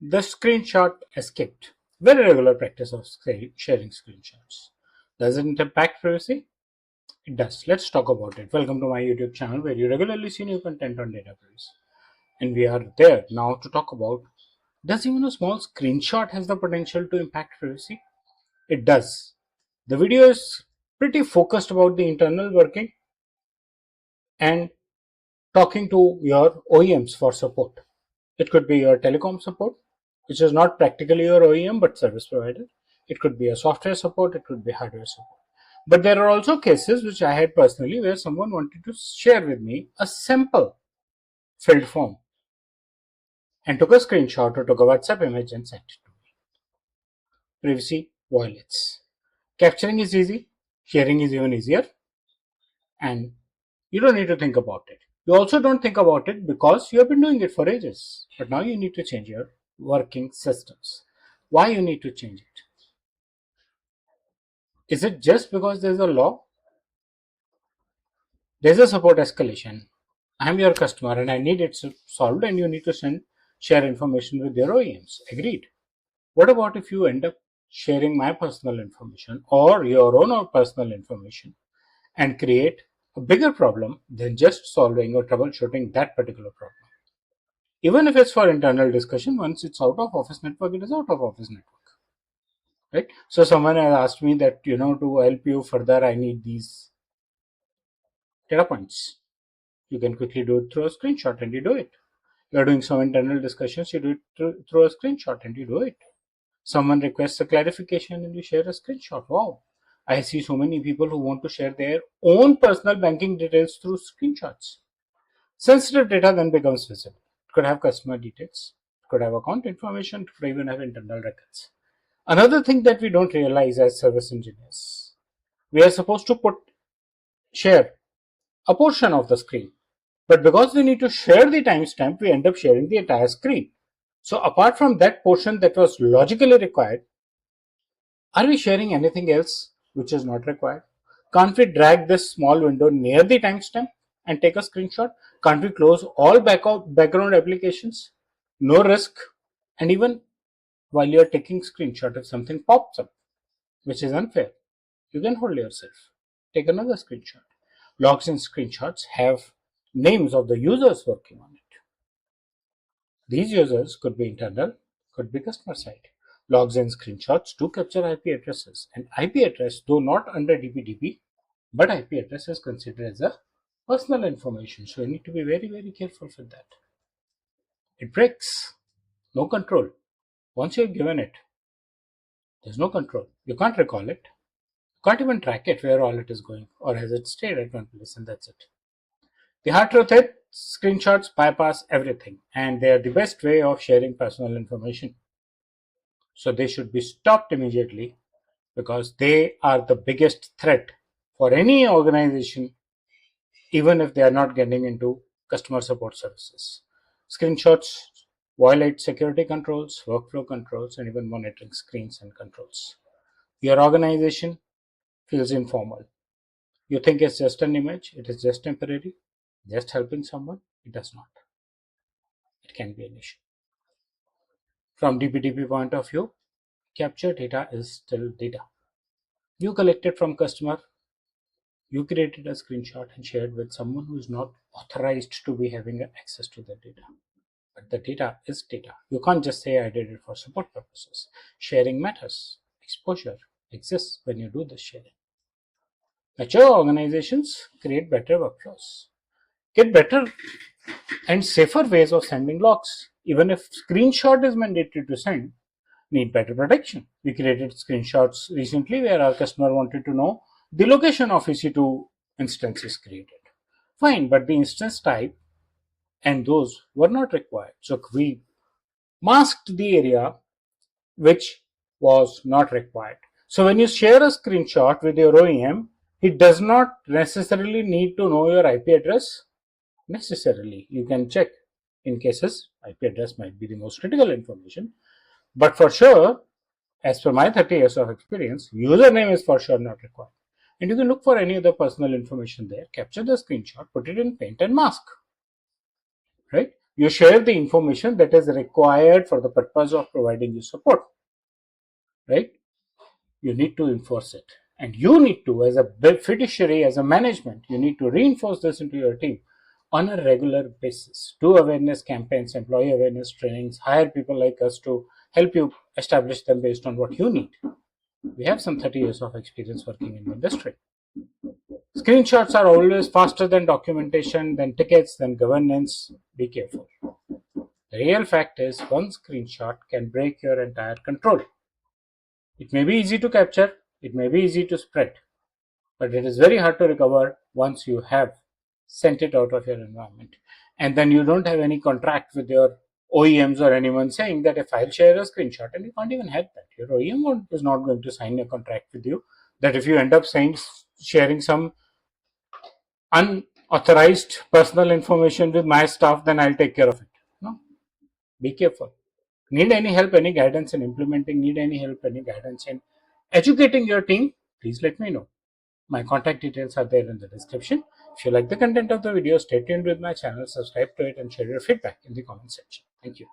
The screenshot escaped. Very regular practice of sharing screenshots. Does it impact privacy? It does. Let's talk about it. Welcome to my YouTube channel where you regularly see new content on data privacy. And we are there now to talk about, does even a small screenshot has the potential to impact privacy? It does. The video is pretty focused about the internal working and talking to your OEMs for support. It could be your telecom support, which is not practically your OEM but service provider. It could be a software support, it could be hardware support. But there are also cases which I had personally where someone wanted to share with me a simple filled form and took a screenshot or took a WhatsApp image and sent it to me. Privacy violates. Capturing is easy, sharing is even easier, and you don't need to think about it. You also don't think about it because you have been doing it for ages. But now you need to change your working systems. Why you need to change it? Is it just because there's a law? There's a support escalation. I'm your customer and I need it solved, and you need to share information with your OEMs. Agreed. What about if you end up sharing my personal information or your own or personal information and create a bigger problem than just solving or troubleshooting that particular problem? Even if it's for internal discussion, once it's out of office network, it is out of office network, right? So someone has asked me that, to help you further, I need these data points. You can quickly do it through a screenshot and you do it. You're doing some internal discussions, you do it through a screenshot and you do it. Someone requests a clarification and you share a screenshot. Wow. I see so many people who want to share their own personal banking details through screenshots. Sensitive data then becomes visible. It could have customer details, it could have account information, it could even have internal records. Another thing that we don't realize as service engineers, we are supposed to share a portion of the screen. But because we need to share the timestamp, we end up sharing the entire screen. So apart from that portion that was logically required, are we sharing anything else which is not required? Can't we drag this small window near the timestamp and take a screenshot? Can't we close all background applications? No risk. And even while you're taking screenshot, if something pops up, which is unfair, you can hold yourself. Take another screenshot. Logs in screenshots have names of the users working on it. These users could be internal, could be customer side. Logs in screenshots do capture IP addresses, and IP address, though not under DPDP, but IP address is considered as a personal information. So you need to be very, very careful with that. It breaks. No control. Once you've given it, there's no control. You can't recall it. You can't even track it where all it is going, or has it stayed at one place, and that's it. The hard truth is, screenshots bypass everything, and they are the best way of sharing personal information. So they should be stopped immediately because they are the biggest threat for any organization, even if they are not getting into customer support services. Screenshots violate security controls, workflow controls, and even monitoring screens and controls. Your organization feels informal. You think it's just an image, it is just temporary, just helping someone. It does not. It can be an issue. From DPDP point of view, capture data is still data. You collected from customer, you created a screenshot and shared with someone who is not authorized to be having access to the data. But the data is data. You can't just say I did it for support purposes. Sharing matters. Exposure exists when you do this sharing. Mature organizations create better workflows, get better and safer ways of sending logs. Even if screenshot is mandated to send, need better protection. We created screenshots recently where our customer wanted to know the location of EC2 instances created. Fine, but the instance type and those were not required. So we masked the area which was not required. So when you share a screenshot with your OEM, it does not necessarily need to know your IP address. Necessarily, you can check in cases IP address might be the most critical information, but for sure, as per my 30 years of experience, username is for sure not required. And you can look for any other personal information there, capture the screenshot, put it in paint and mask. Right? You share the information that is required for the purpose of providing you support, right? You need to enforce it. And you need to, as a fiduciary, as a management, you need to reinforce this into your team on a regular basis. Do awareness campaigns, employee awareness trainings, hire people like us to help you establish them based on what you need. We have some 30 years of experience working in the industry. Screenshots are always faster than documentation, than tickets, than governance. Be careful. The real fact is, one screenshot can break your entire control. It may be easy to capture, it may be easy to spread, but it is very hard to recover once you have sent it out of your environment. And then you don't have any contract with your OEMs or anyone saying that if I'll share a screenshot, and you can't even have that. Your OEM is not going to sign a contract with you that if you end up saying sharing some unauthorized personal information with my staff, then I'll take care of it. No, be careful. Need any help, any guidance in implementing, need any help, any guidance in educating your team, please let me know. My contact details are there in the description. If you like the content of the video, stay tuned with my channel, subscribe to it, and share your feedback in the comment section. Thank you.